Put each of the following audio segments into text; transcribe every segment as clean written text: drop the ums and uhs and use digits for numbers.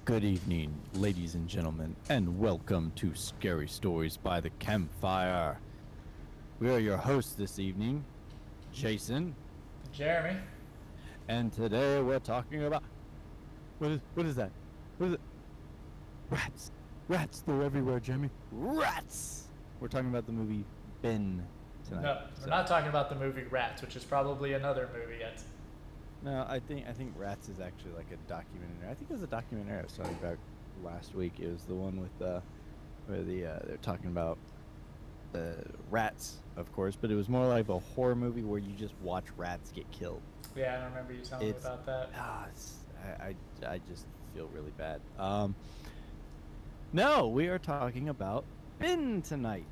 Good evening, ladies and gentlemen, and welcome to Scary Stories by the Campfire. We are your hosts this evening, Jason, Jeremy. and today we're talking about what is that? What is it? Rats. Rats, they're everywhere, Jeremy. Rats. We're talking about the movie Ben tonight. No, we're not talking about the movie Rats, which is probably another movie yet. No, I think Rats is actually like a documentary. I think it was a documentary I was talking about last week. It was the one with where they're talking about rats, of course, but it was more like a horror movie where you just watch rats get killed. Yeah, I remember you telling me It's about that. I just feel really bad. No, we are talking about Ben tonight.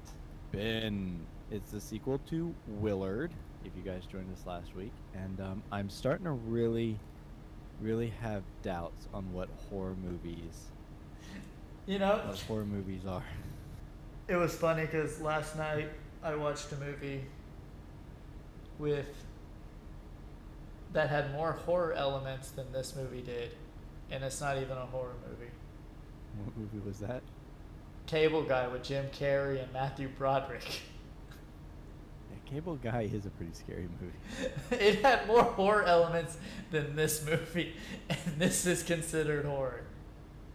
Ben. It's the sequel to Willard. If you guys joined us last week, and I'm starting to really have doubts on what horror movies You know, are. it was funny because last night I watched a movie with that had more horror elements than this movie did, and it's not even a horror movie. What movie was that? Cable Guy with Jim Carrey and Matthew Broderick. Yeah, Cable Guy is a pretty scary movie. It had more horror elements than this movie, and this is considered horror.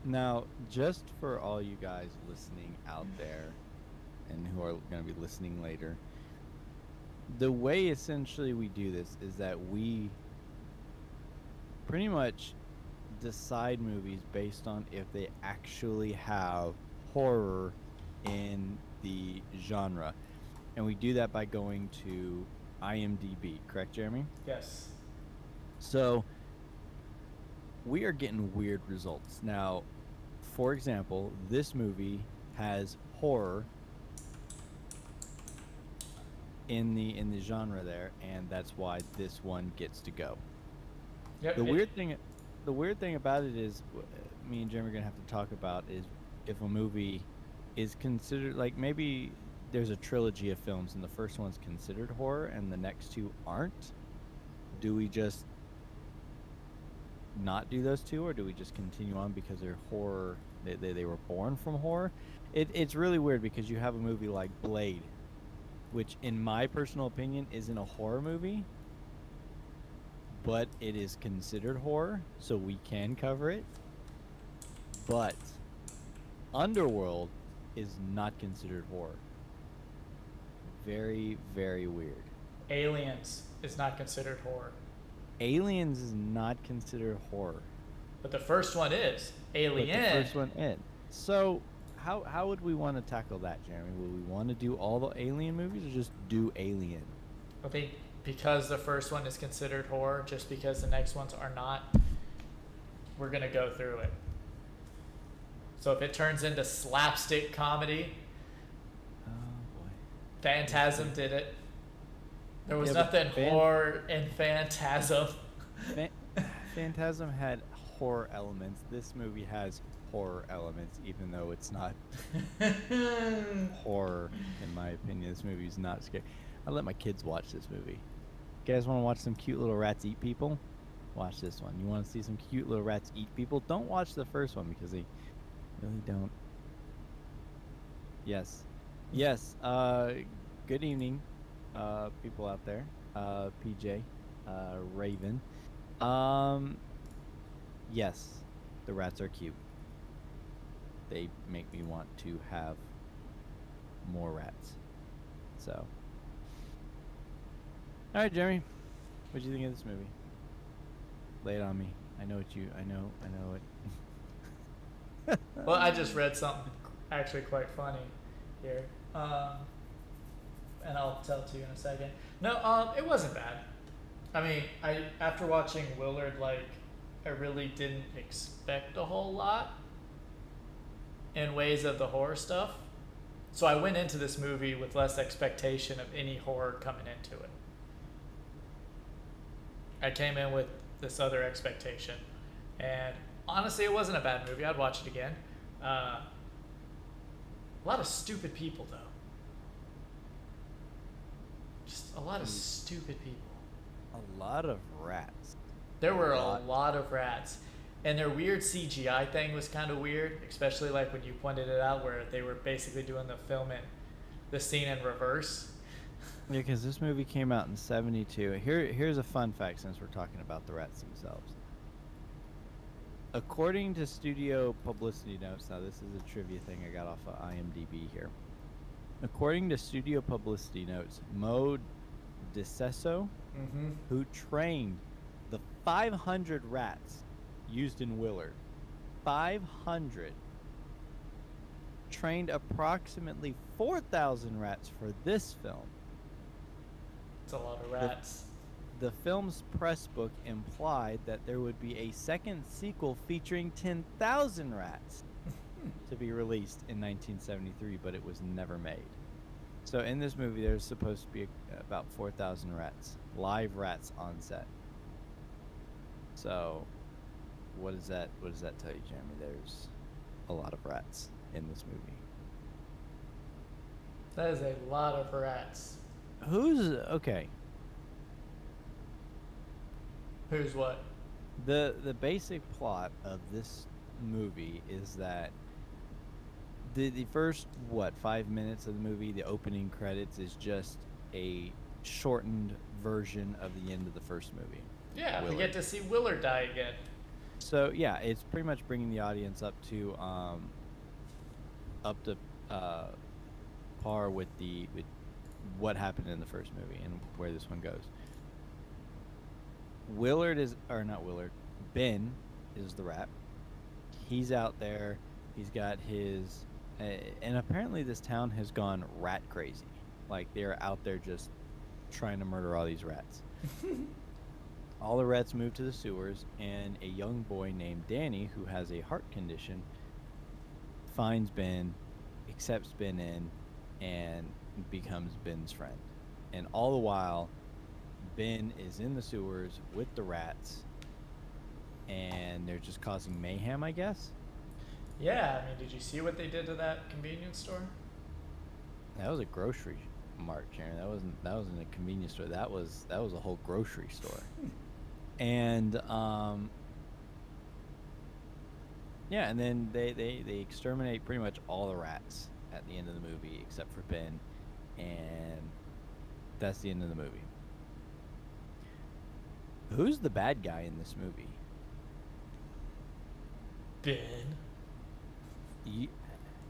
Now, just for all you guys listening out there, and who are going to be listening later, the way essentially we do this is that we pretty much decide movies based on if they actually have horror in the genre. And we do that by going to IMDb, correct, Jeremy? Yes. So we are getting weird results. Now, for example, this movie has horror in the genre there, and that's why this one gets to go. Yep. The weird thing about it is, me and Jeremy are gonna have to talk about is if a movie is considered, like, maybe there's a trilogy of films and the first one's considered horror and the next two aren't. Do we just not do those two, or do we just continue on because they're horror? They were born from horror. It's really weird because you have a movie like Blade, which in my personal opinion isn't a horror movie, but it is considered horror, so we can cover it. But Underworld is not considered horror. Very, very weird. Aliens is not considered horror. Aliens is not considered horror. But the first one is. Alien. But the first one is. So how would we want to tackle that, Jeremy? Would we want to do all the Alien movies or just do Alien? I think because the first one is considered horror, just because the next ones are not, we're going to go through it. So if it turns into slapstick comedy, Oh boy. Phantasm did it. There was Yeah, but nothing horror in Phantasm. Phantasm had horror elements. This movie has horror elements, even though it's not horror, in my opinion. This movie is not scary. I let my kids watch this movie. You guys want to watch some cute little rats eat people? Watch this one. You want to see some cute little rats eat people? Don't watch the first one because they really don't. Yes. Yes. Good evening, people out there. PJ, Raven. Yes, the rats are cute. They make me want to have more rats. So, all right, Jeremy, what do you think of this movie? Lay it on me. I know it. Well, I just read something actually quite funny here. And I'll tell it to you in a second. No, it wasn't bad. I mean, after watching Willard, like, I really didn't expect a whole lot in ways of the horror stuff. So I went into this movie with less expectation of any horror coming into it. I came in with this other expectation. And honestly, it wasn't a bad movie. I'd watch it again. A lot of stupid people, though. Just a lot of stupid people. A lot of rats. There were a lot of rats. And their weird CGI thing was kind of weird, especially like when you pointed it out, where they were basically doing the scene in reverse. Yeah, because this movie came out in '72. Here's a fun fact since we're talking about the rats themselves. According to studio publicity notes, now this is a trivia thing I got off of IMDb here. According to studio publicity notes, Mo DeCesso, Mm-hmm. who trained the 500 rats used in Willard, 500, trained approximately 4,000 rats for this film. It's a lot of rats. The film's press book implied that there would be a second sequel featuring 10,000 rats to be released in 1973, but it was never made. So in this movie, there's supposed to be about 4,000 rats, live rats on set. So, what does that tell you, Jeremy? There's a lot of rats in this movie. That is a lot of rats. Who's okay? Who's what? The basic plot of this movie is that the first 5 minutes of the movie, the opening credits, is just a shortened version of the end of the first movie. Yeah, Willard. we get to see Willard die again. So yeah, it's pretty much bringing the audience up to par with what happened in the first movie and where this one goes. Ben is the rat. He's out there. He's got his, and apparently this town has gone rat crazy. Like they're out there just trying to murder all these rats. All the rats move to the sewers, and a young boy named Danny, who has a heart condition, finds Ben, accepts Ben in, and becomes Ben's friend. And all the while, Ben is in the sewers with the rats, and they're just causing mayhem, I guess. Yeah, I mean, did you see what they did to that convenience store? That was a grocery mart, Sharon. That wasn't a convenience store. That was a whole grocery store. And yeah, and then they exterminate pretty much all the rats at the end of the movie except for Ben, and that's the end of the movie. Who's the bad guy in this movie? Ben.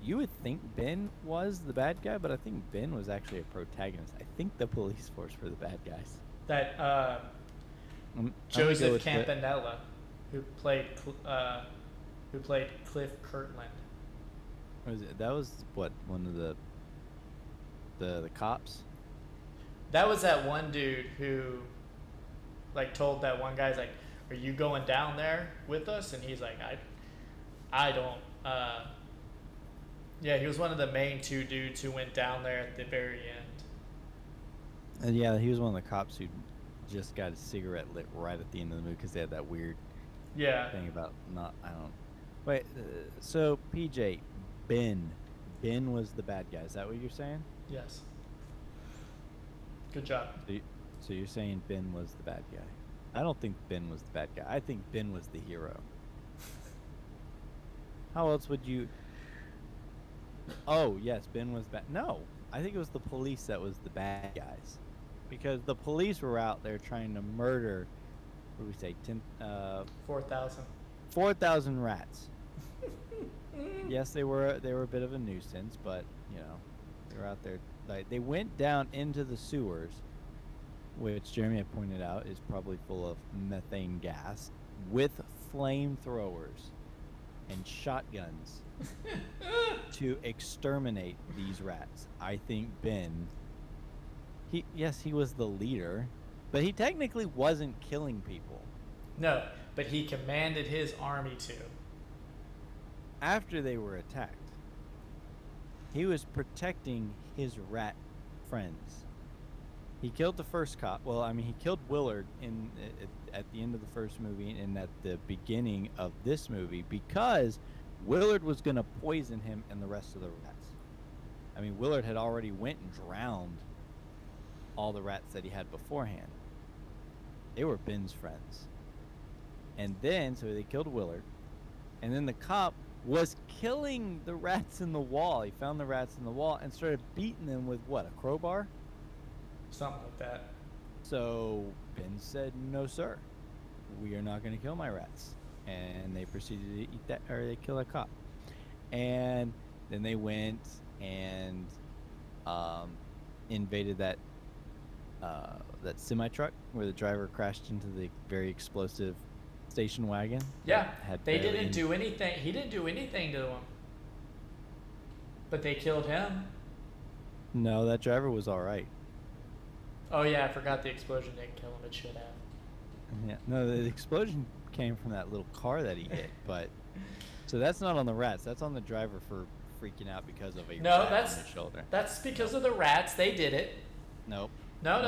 You would think Ben was the bad guy, but I think Ben was actually a protagonist. I think the police force were the bad guys. That I'm Joseph gonna go with Campanella, who played Cliff Kirtland. that was what, one of the cops? That was that one dude who, like, told that one guy's like, "Are you going down there with us?" And he's like, I don't. Yeah, he was one of the main two dudes who went down there at the very end. And yeah, he was one of the cops who just got a cigarette lit right at the end of the movie because they had that weird thing about wait. So PJ, Ben was the bad guy. Is that what you're saying? Yes. Good job. So you're saying Ben was the bad guy? I don't think Ben was the bad guy. I think Ben was the hero. How else would you? Oh yes, Ben was bad. No, I think it was the police that was the bad guys, because the police were out there trying to murder. What did we say? 4,000. 4,000 rats. Yes, they were a bit of a nuisance, but you know, they were out there. Like they went down into the sewers, which Jeremy had pointed out is probably full of methane gas, with flamethrowers and shotguns to exterminate these rats. I think Ben, he was the leader, but he technically wasn't killing people. No, but he commanded his army to. After they were attacked, he was protecting his rat friends. He killed the first cop. Well, I mean, he killed Willard at the end of the first movie and at the beginning of this movie because Willard was going to poison him and the rest of the rats. I mean, Willard had already went and drowned all the rats that he had beforehand. They were Ben's friends. And then, so they killed Willard. And then the cop was killing the rats in the wall. He found the rats in the wall and started beating them with what, a crowbar? Something like that. So Ben said, "No, sir. We are not going to kill my rats." And they proceeded to eat that, or they kill a cop. And then they went and invaded that semi truck where the driver crashed into the very explosive station wagon. Yeah, Had they barely didn't do anything. He didn't do anything to them. But they killed him. No, that driver was all right. Oh yeah, I forgot the explosion didn't kill him. It should have. Yeah, no, the explosion came from that little car that he hit. But so that's not on the rats. That's on the driver for freaking out because of a rat on his shoulder. That's because of the rats. They did it. Nope. No.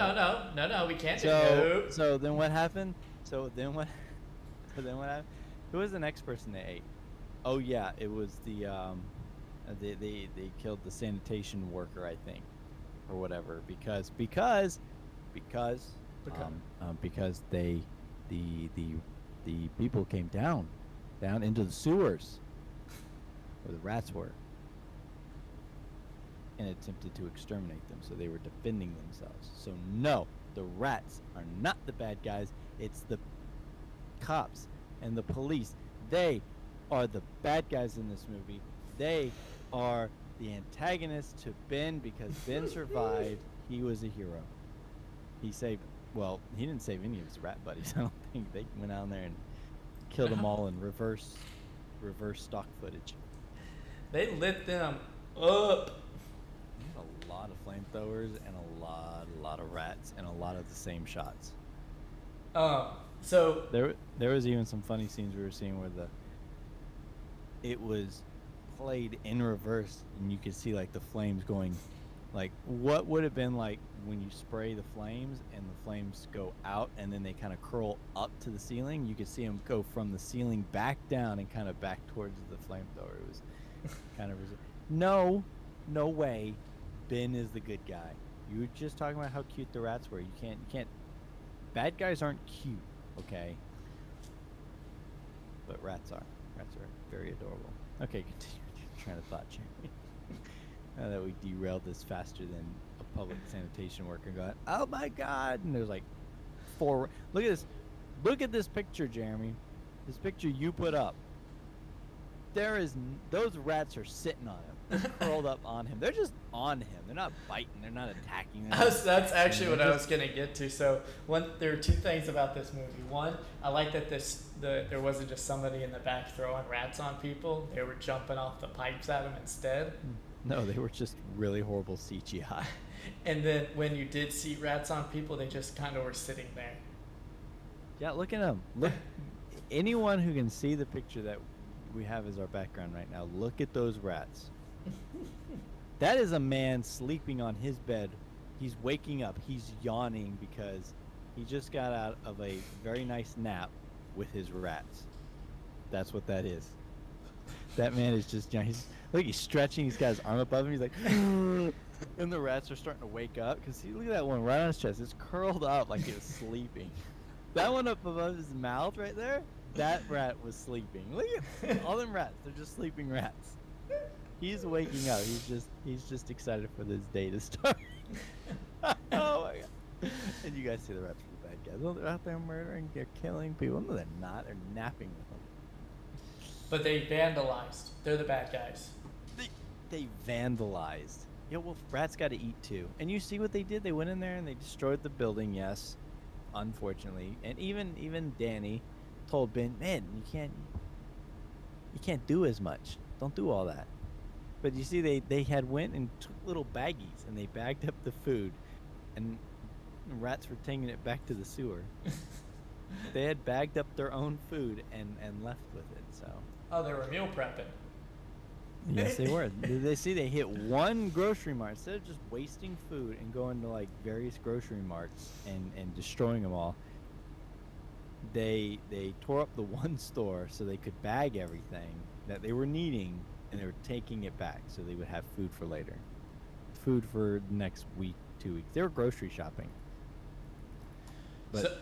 We can't do it. So then what happened? So then what happened? Who was the next person they ate? Oh yeah, it was they killed the sanitation worker, I think, or whatever, because the people came down into the sewers where the rats were and attempted to exterminate them, so they were defending themselves. So no, the rats are not the bad guys. It's the cops and the police. They are the bad guys in this movie. They are the antagonists to Ben because Ben survived. He was a hero. He saved, well, he didn't save any of his rat buddies. I don't think. They went out there and killed them all in reverse stock footage. They lit them up. A lot of flamethrowers and a lot of rats and a lot of the same shots. So there was even some funny scenes we were seeing where it was played in reverse and you could see like the flames going, like what would have been like when you spray the flames and the flames go out and then they kind of curl up to the ceiling. You could see them go from the ceiling back down and kind of back towards the flamethrower. It was kind of no way. Ben is the good guy. You were just talking about how cute the rats were. You can't. Bad guys aren't cute, okay? But rats are. Rats are very adorable. Okay, continue your train of thought, Jeremy. Now that we derailed this faster than a public sanitation worker got. Oh my God! And there's like 4. Look at this. Look at this picture, Jeremy. This picture you put up. Those rats are sitting on him. They're curled up on him. They're just on him. They're not biting. They're not attacking him. That's actually what I was gonna get to. So there are 2 things about this movie. One, I like that there wasn't just somebody in the back throwing rats on people. They were jumping off the pipes at them instead. No, they were just really horrible CGI. And then when you did see rats on people, they just kind of were sitting there. Yeah, look at them. Look, anyone who can see the picture that we have as our background right now, look at those rats. That is a man sleeping on his bed. He's waking up. He's yawning because he just got out of a very nice nap with his rats. That's what that is. That man is just, he's stretching. He's got his arm above him. He's like, and the rats are starting to wake up because look at that one right on his chest. It's curled up like it was sleeping. That one up above his mouth right there, that rat was sleeping. Look at all them rats. They're just sleeping rats. He's waking up. He's just excited for this day to start. Oh my God! And you guys see the rats are the bad guys. Oh, they're out there murdering. They're killing people. No, they're not. They're napping with them. But they vandalized. They're the bad guys. They vandalized. Yeah, well, rats got to eat too. And you see what they did? They went in there and they destroyed the building. Yes, unfortunately. And even Danny told Ben, man, you can't do as much. Don't do all that. But you see, they had went and took little baggies and they bagged up the food, and rats were taking it back to the sewer. They had bagged up their own food and left with it. So. Oh, they were meal prepping. Yes, they were. They hit one grocery mart instead of just wasting food and going to like various grocery marts and destroying them all. They tore up the one store so they could bag everything that they were needing, and they were taking it back so they would have food for later. Food for the next week, 2 weeks. They were grocery shopping. But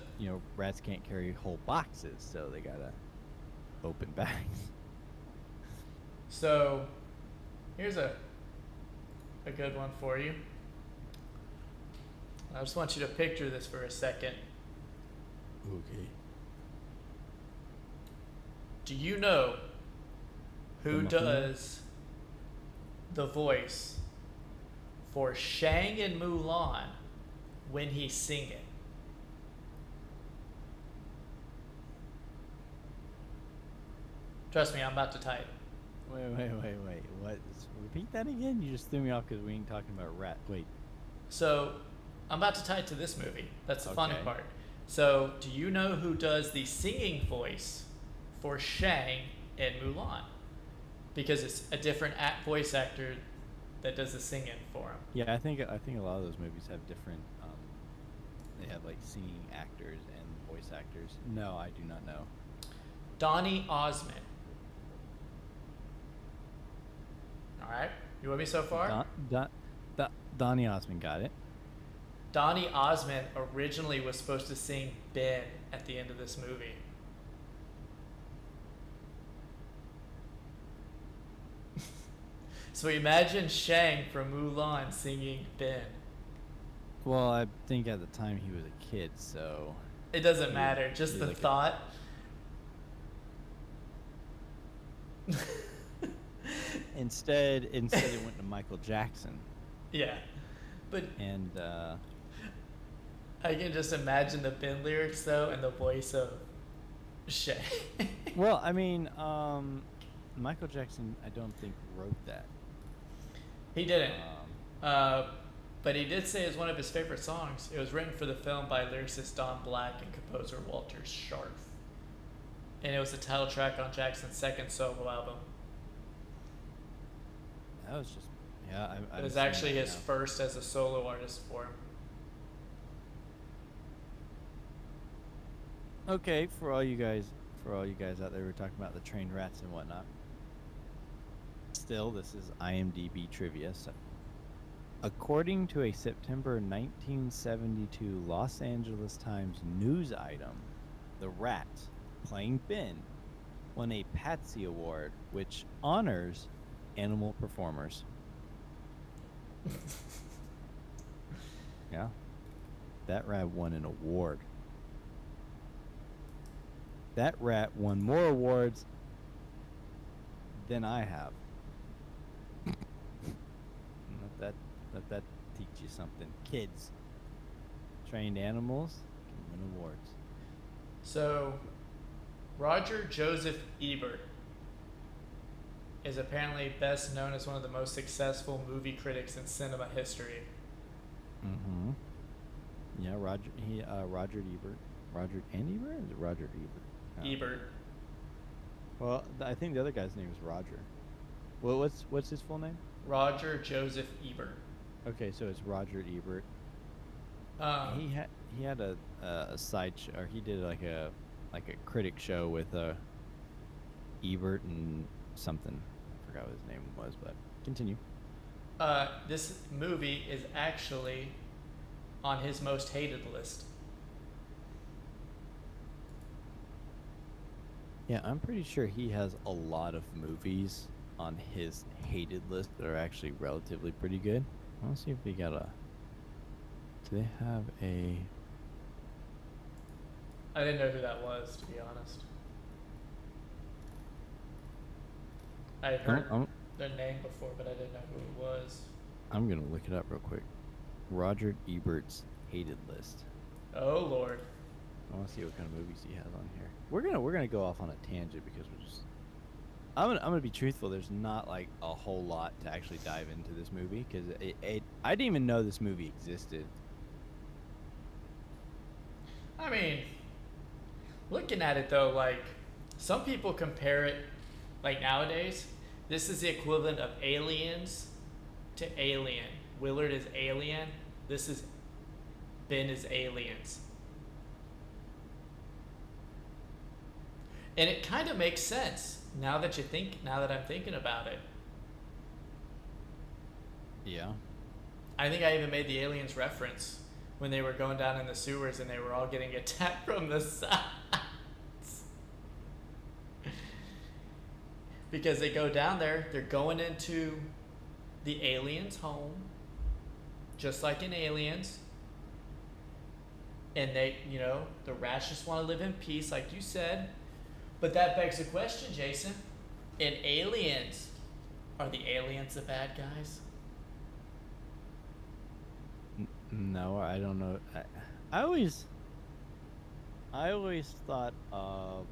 rats can't carry whole boxes, so they gotta open bags. So here's a good one for you. I just want you to picture this for a second. Okay. Do you know who The does the voice for Shang in Mulan when he's singing? Trust me, I'm about to type. Wait. What? Repeat that again? You just threw me off because we ain't talking about rat. Wait. So, I'm about to tie it to this movie. That's the funny Okay. part. So, do you know who does the singing voice for Shang in Mulan? Because it's a different voice actor that does the singing for him. Yeah, I think a lot of those movies have different. They have like singing actors and voice actors. No, I do not know. Donny Osmond. All right, you with me so far? Donny Osmond got it. Donny Osmond originally was supposed to sing Ben at the end of this movie. So imagine Shang from Mulan singing Ben. Well, I think at the time he was a kid, so It doesn't matter, just he's the like thought. instead it went to Michael Jackson, Yeah. But and I can just imagine the Ben lyrics though and the voice of Shang. well, I mean, Michael Jackson, I don't think wrote that. He didn't. But he did say it's one of his favorite songs. It was written for the film by lyricist Don Black and composer Walter Scharf. And it was the title track on Jackson's second solo album. That was just It was actually his first as a solo artist for him. Okay, for all you guys out there who are talking about the trained rats and whatnot. Still, this is IMDb trivia. So, according to a September 1972 Los Angeles Times news item, the rat playing Ben won a Patsy Award, which honors animal performers. Yeah, that rat won an award. That rat won more awards than I have. Let that teach you something. Kids, trained animals can win awards. So, Roger Joseph Ebert is apparently best known as one of the most successful movie critics in cinema history. Mm-hmm. Yeah, Roger Ebert. Roger and Ebert? Or is it Roger Ebert? Ebert. Well, I think the other guy's name is Roger. Well, what's his full name? Roger Joseph Ebert. Okay, so it's Roger Ebert. He had a side show, or he did like a critic show with Ebert and something. I forgot what his name was, but continue. This movie is actually on his most hated list. Yeah, I'm pretty sure he has a lot of movies on his hated list that are actually relatively pretty good. I want to see if they got a... Do they have a... I didn't know who that was, to be honest. I had heard their name before, but I didn't know who it was. I'm going to look it up real quick. Roger Ebert's hated list. Oh, Lord. I want to see what kind of movies he has on here. We're gonna go off on a tangent because we're just... I'm gonna be truthful. There's not like a whole lot to actually dive into this movie because I didn't even know this movie existed. I mean, looking at it though, like some people compare it, like nowadays, this is the equivalent of Aliens to Alien. Willard is Alien. This is Ben is Aliens. And it kind of makes sense now that I'm thinking about it. Yeah. I think I even made the Aliens reference when they were going down in the sewers and they were all getting attacked from the sides. Because they go down there, they're going into the alien's home, just like in Aliens. And they, the rats just want to live in peace, like you said. But that begs the question, Jason. In Aliens, are the aliens the bad guys? No, I don't know. I always thought of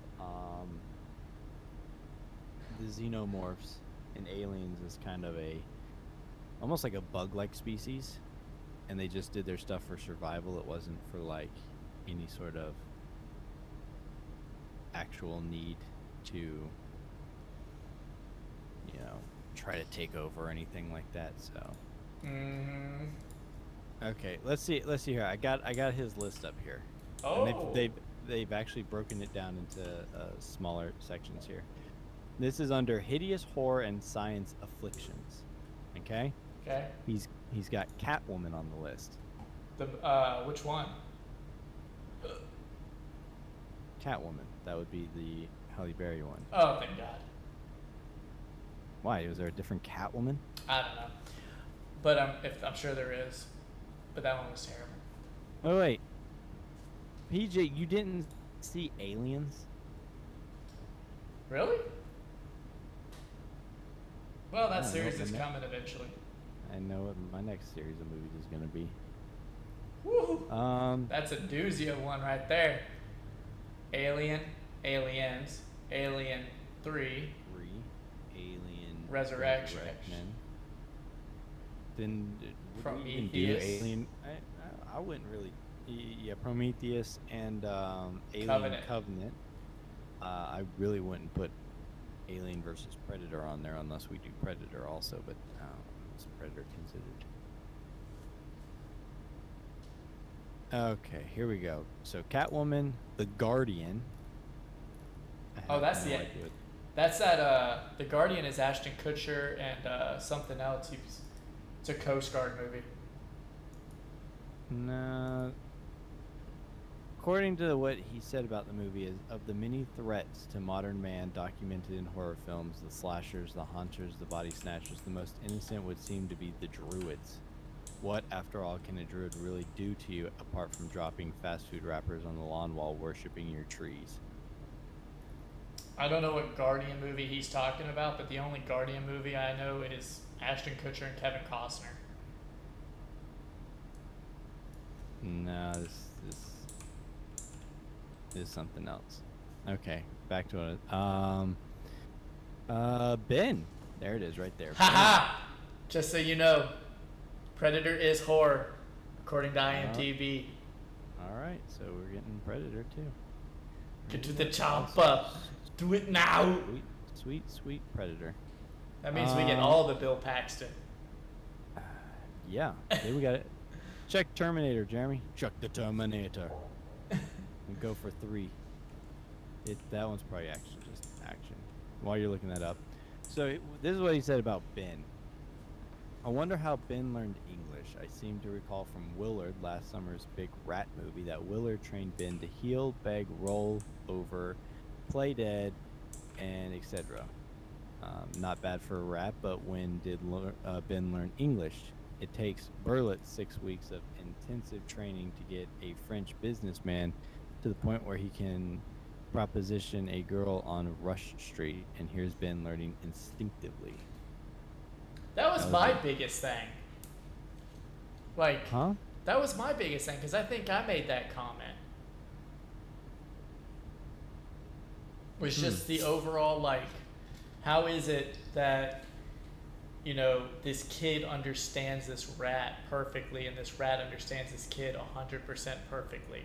the xenomorphs in Aliens as kind of almost like a bug-like species, and they just did their stuff for survival. It wasn't for like any sort of actual need to, try to take over or anything like that. So. Okay, let's see here. I got his list up here. Oh. And they've actually broken it down into smaller sections here. This is under hideous horror and science afflictions. Okay? Okay. He's got Catwoman on the list. Which one? Catwoman. That would be the Halle Berry one. Oh, thank God. Why? Was there a different Catwoman? I don't know. But I'm sure there is. But that one was terrible. Oh wait. PJ, you didn't see Aliens? Really? Well, that I series know, is coming eventually. I know what my next series of movies is gonna be. Woo! That's a doozy of one right there. Alien, Aliens, Alien 3, Alien Resurrection. Then would we even do Alien? I wouldn't really. Yeah, Prometheus and Alien Covenant. I really wouldn't put Alien versus Predator on there unless we do Predator also, but is Predator considered? Okay, here we go. So Catwoman, The Guardian. Oh, that's the end. That's that. The Guardian is Ashton Kutcher and something else. It's a Coast Guard movie. No. According to what he said about the movie, is of the many threats to modern man documented in horror films, the slashers, the haunters, the body snatchers, the most innocent would seem to be the druids. What, after all, can a druid really do to you apart from dropping fast food wrappers on the lawn while worshipping your trees? I don't know what Guardian movie he's talking about, but the only Guardian movie I know is Ashton Kutcher and Kevin Costner. No, this is something else. Okay, back to it. Ben. There it is, right there. Haha! Just so you know, Predator is horror, according to IMDb. All right, so we're getting Predator too. Get to the chopper. Do it now. Sweet Predator. That means we get all the Bill Paxton. Yeah, then we got it. Check Terminator, Jeremy. Check the Terminator. And go for 3. That one's probably actually just action. While you're looking that up. So this is what he said about Ben. I wonder how Ben learned English. I seem to recall from Willard, last summer's big rat movie, that Willard trained Ben to heel, beg, roll over, play dead, and etc. Not bad for a rat, but when did Ben learn English? It takes Burlet 6 weeks of intensive training to get a French businessman to the point where he can proposition a girl on Rush Street, and here's Ben learning instinctively. That was my biggest thing. Like, huh? That was my biggest thing, because I think I made that comment. Was just the overall, like, how is it that, this kid understands this rat perfectly, and this rat understands this kid 100% perfectly?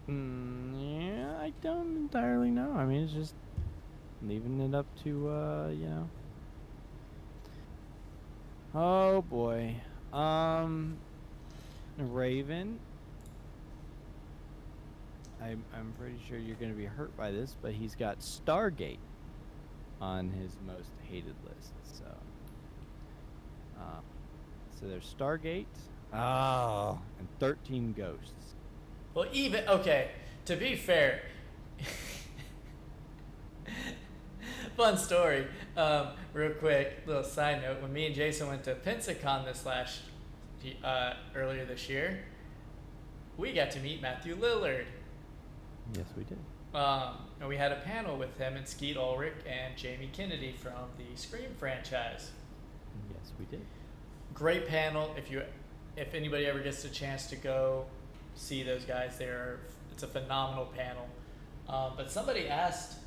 Yeah, I don't entirely know. I mean, it's just leaving it up to, Oh, boy. Raven. I'm pretty sure you're going to be hurt by this, but he's got Stargate on his most hated list. So there's Stargate. Oh, and 13 Ghosts. Well, even okay. To be fair, fun story. Real quick, little side note: when me and Jason went to Pensacon earlier this year, we got to meet Matthew Lillard. Yes, we did. And we had a panel with him and Skeet Ulrich and Jamie Kennedy from the Scream franchise. Yes, we did. Great panel. If anybody ever gets a chance to go see those guys, it's a phenomenal panel. But somebody asked,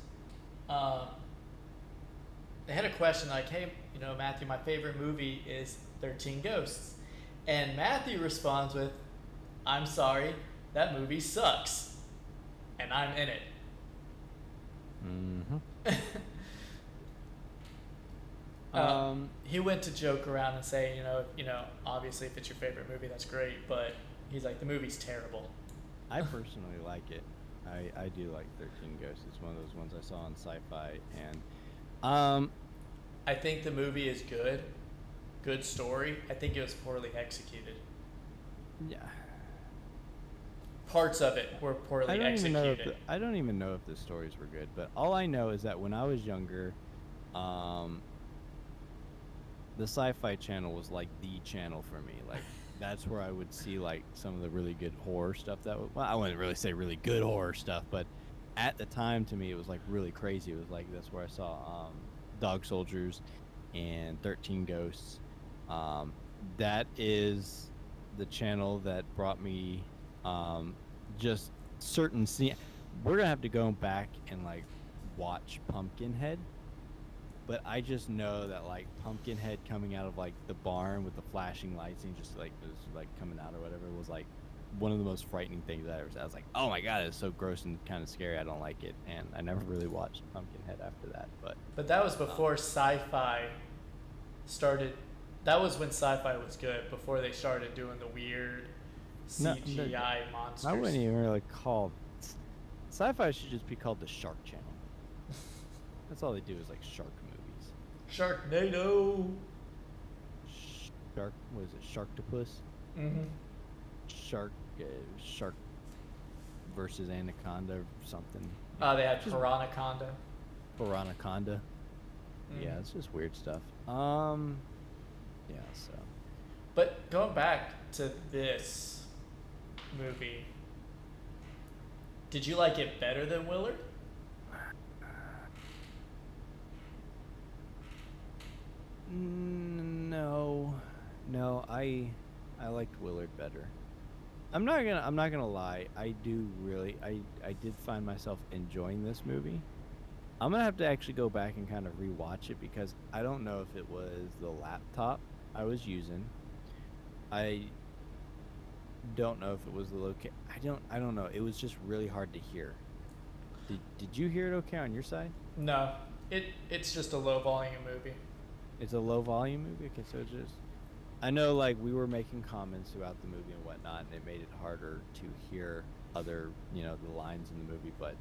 they had a question like, "Hey, Matthew, my favorite movie is 13 Ghosts," and Matthew responds with, "I'm sorry, that movie sucks, and I'm in it." Mm-hmm. He went to joke around and say, obviously if it's your favorite movie, that's great, but he's like, the movie's terrible. I personally like it. I do like 13 Ghosts. It's one of those ones I saw on Sci-Fi, and I think the movie is good story. I think it was poorly executed. yeah. Parts of it were poorly executed. I don't even know if the stories were good, but all I know is that when I was younger, the Sci-Fi Channel was like the channel for me. Like that's where I would see like some of the really good horror stuff. Well, I wouldn't really say really good horror stuff, but at the time to me it was like really crazy. It was like that's where I saw Dog Soldiers and 13 Ghosts. That is the channel that brought me just certain scene. We're gonna have to go back and like watch Pumpkinhead, but I just know that like Pumpkinhead coming out of like the barn with the flashing lights and just like was like coming out or whatever was like one of the most frightening things I ever saw. I was like, oh my god, it's so gross and kind of scary. I don't like it, and I never really watched Pumpkinhead after that. But that was before Sci-Fi started. That was when Sci-Fi was good. Before they started doing the weird CGI monsters. I wouldn't even really call Sci-Fi should just be called the Shark Channel. That's all they do is like shark movies. Sharknado. Shark, what is it? Sharktopus. Mm-hmm. Shark versus Anaconda or something. They had Piranaconda. Piranaconda. Mm. Yeah, it's just weird stuff. Yeah, so. But going back to this movie, did you like it better than Willard? No, I liked Willard better. I'm not gonna lie. I did find myself enjoying this movie. I'm gonna have to actually go back and kind of rewatch it because I don't know if it was the laptop I was using. I don't know if it was the location. I don't know. It was just really hard to hear. Did you hear it okay on your side? No, it's just a low volume movie. It's a low volume movie. Okay, so it's just. I know, like we were making comments throughout the movie and whatnot, and it made it harder to hear other, the lines in the movie. But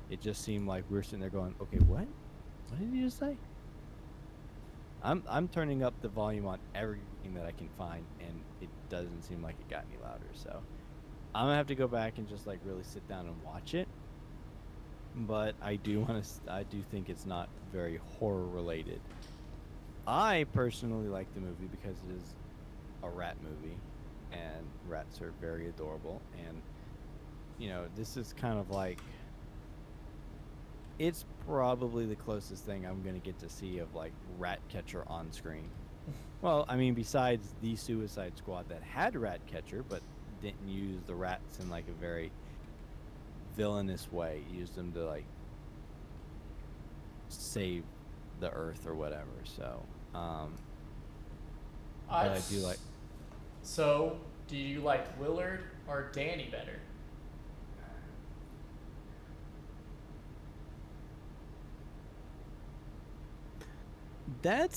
it just seemed like we were sitting there going, "Okay, what? What did he just say?" I'm turning up the volume on everything that I can find, and it doesn't seem like it got any louder. So I'm gonna have to go back and just like really sit down and watch it. But I do think it's not very horror related. I personally like the movie because it is a rat movie, and rats are very adorable. And this is kind of like it's probably the closest thing I'm gonna get to see of like Ratcatcher on screen. Well, I mean, besides the Suicide Squad that had Ratcatcher, but didn't use the rats in like a very villainous way. Used them to like save the Earth or whatever. So, but I do like. So, do you like Willard or Danny better? That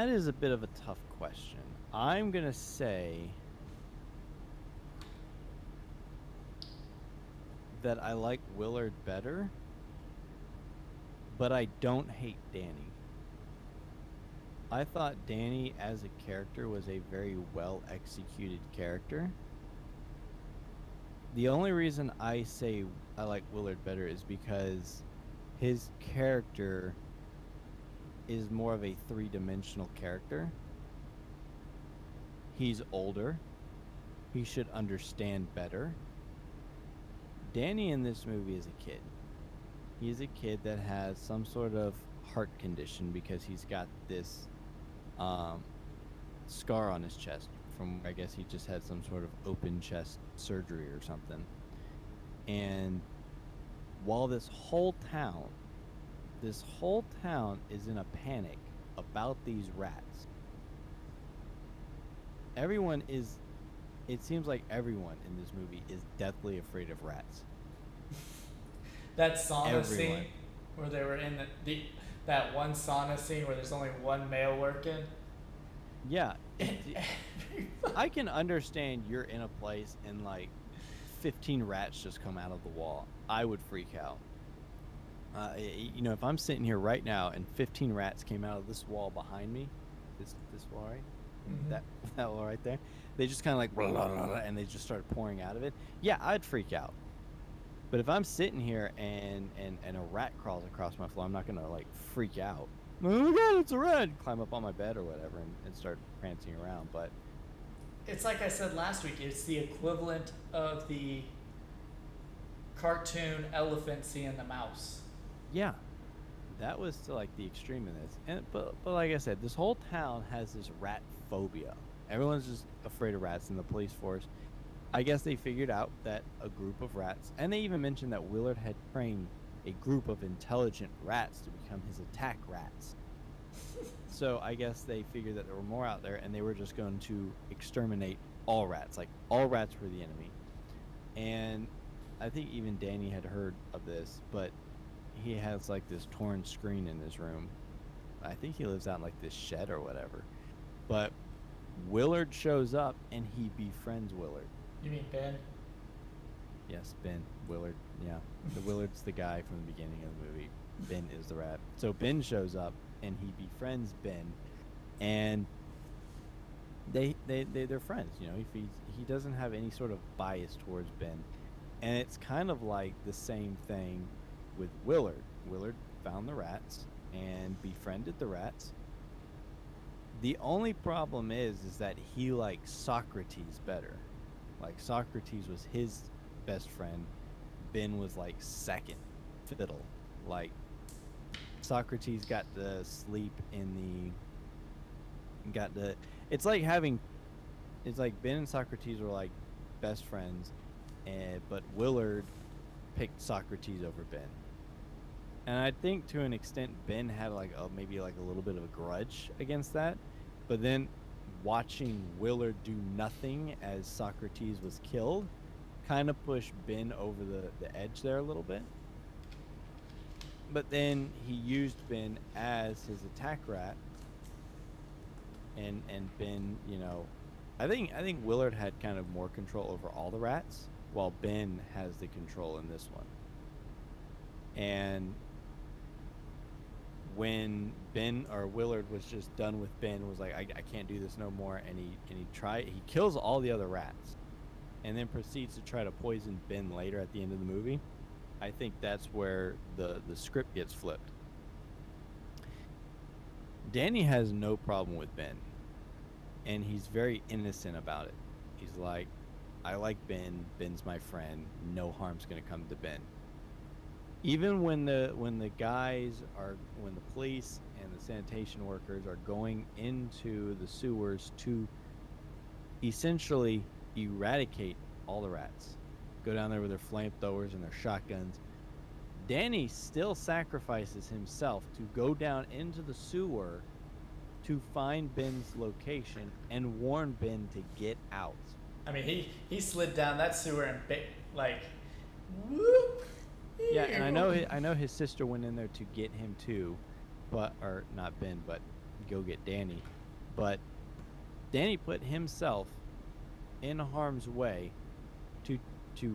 is a bit of a tough question. I'm gonna say that I like Willard better, but I don't hate Danny. I thought Danny as a character was a very well executed character. The only reason I say I like Willard better is because his character is more of a three-dimensional character. He's older. He should understand better. Danny in this movie is a kid. He's a kid that has some sort of heart condition because he's got this scar on his chest from, I guess he just had some sort of open chest surgery or something. And while this whole town is in a panic about these rats, it seems like everyone in this movie is deathly afraid of rats. That sauna Everyone. scene where they were in that one sauna scene where there's only one male working. Yeah, I can understand you're in a place and like 15 rats just come out of the wall. I would freak out. If I'm sitting here right now and 15 rats came out of this wall behind me, this wall right, Mhm. that wall right there, they just kind of like blah, blah, blah, blah, and they just started pouring out of it. Yeah, I'd freak out. But if I'm sitting here and a rat crawls across my floor, I'm not gonna like freak out. Oh my god, it's a rat! Climb up on my bed or whatever and start prancing around. But It's like I said last week. It's the equivalent of the cartoon elephant seeing the mouse. yeah, that was to like the extreme in this. But like I said, this whole town has this rat phobia. Everyone's just afraid of rats in the police force. I guess they figured out that a group of rats, and they even mentioned that Willard had trained a group of intelligent rats to become his attack rats. So I guess they figured that there were more out there, and they were just going to exterminate all rats. Like, all rats were the enemy. And I think even Danny had heard of this, but he has like this torn screen in his room. I think he lives out in like this shed or whatever. But Willard shows up and he befriends Willard. You mean Ben? Yes, Ben. Willard. Yeah. Willard's the guy from the beginning of the movie. Ben is the rat. So Ben shows up and he befriends Ben, and they're friends. He doesn't have any sort of bias towards Ben. And it's kind of like the same thing with Willard. Willard found the rats and befriended the rats. The only problem is that he likes Socrates better. Like, Socrates was his best friend. Ben was like second fiddle. Like, Socrates got to sleep it's like Ben and Socrates were like best friends, but Willard picked Socrates over Ben. And I think to an extent Ben had maybe like a little bit of a grudge against that. But then watching Willard do nothing as Socrates was killed kind of pushed Ben over the edge there a little bit. But then he used Ben as his attack rat, and Ben, I think Willard had kind of more control over all the rats, while Ben has the control in this one. And when Ben or Willard was just done with Ben, was like, I can't do this no more, and he kills all the other rats, and then proceeds to try to poison Ben later at the end of the movie. I think that's where the script gets flipped. Danny has no problem with Ben, and he's very innocent about it. He's like, I like Ben. Ben's my friend. No harm's gonna come to Ben. Even when the police and the sanitation workers are going into the sewers to essentially eradicate all the rats, go down there with their flamethrowers and their shotguns, Danny still sacrifices himself to go down into the sewer to find Ben's location and warn Ben to get out. I mean, he slid down that sewer and whoop. Yeah, and I know his sister went in there to get him too, or not Ben, but go get Danny. But Danny put himself in harm's way to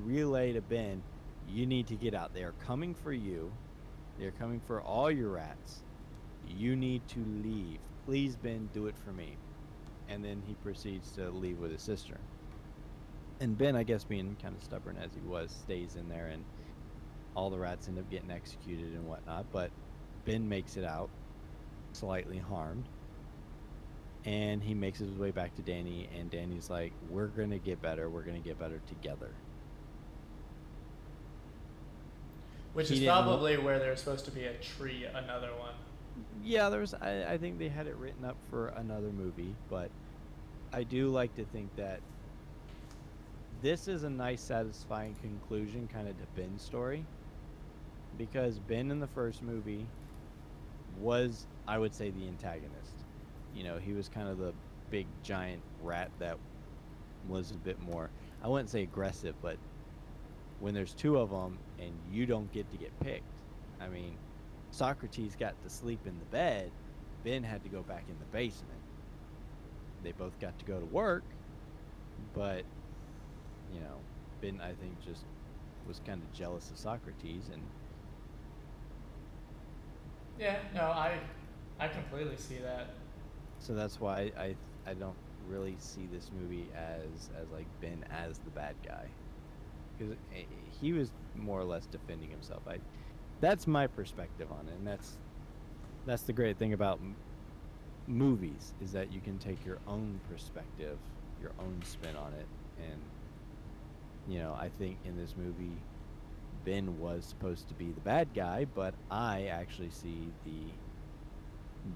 relay to Ben, you need to get out. They are coming for you. They're coming for all your rats. You need to leave. please, Ben, do it for me. And then he proceeds to leave with his sister. And Ben, I guess being kind of stubborn as he was, stays in there, and all the rats end up getting executed and whatnot. But Ben makes it out, slightly harmed. And he makes his way back to Danny, and Danny's like, we're going to get better. We're going to get better together. Which is probably where there's supposed to be a tree, another one. Yeah, I think they had it written up for another movie, but I do like to think that this is a nice, satisfying conclusion kind of to Ben's story. Because Ben in the first movie was, I would say, the antagonist. You know, he was kind of the big, giant rat that was a bit more, I wouldn't say aggressive, but when there's two of them and you don't get to get picked, I mean, Socrates got to sleep in the bed, Ben had to go back in the basement. They both got to go to work, but, you know, Ben, I think, just was kind of jealous of Socrates. And yeah, no, I completely see that. So that's why I don't really see this movie as like Ben as the bad guy, because he was more or less defending himself. That's my perspective on it, and that's the great thing about movies, is that you can take your own perspective, your own spin on it. And you know, I think in this movie Ben was supposed to be the bad guy, but I actually see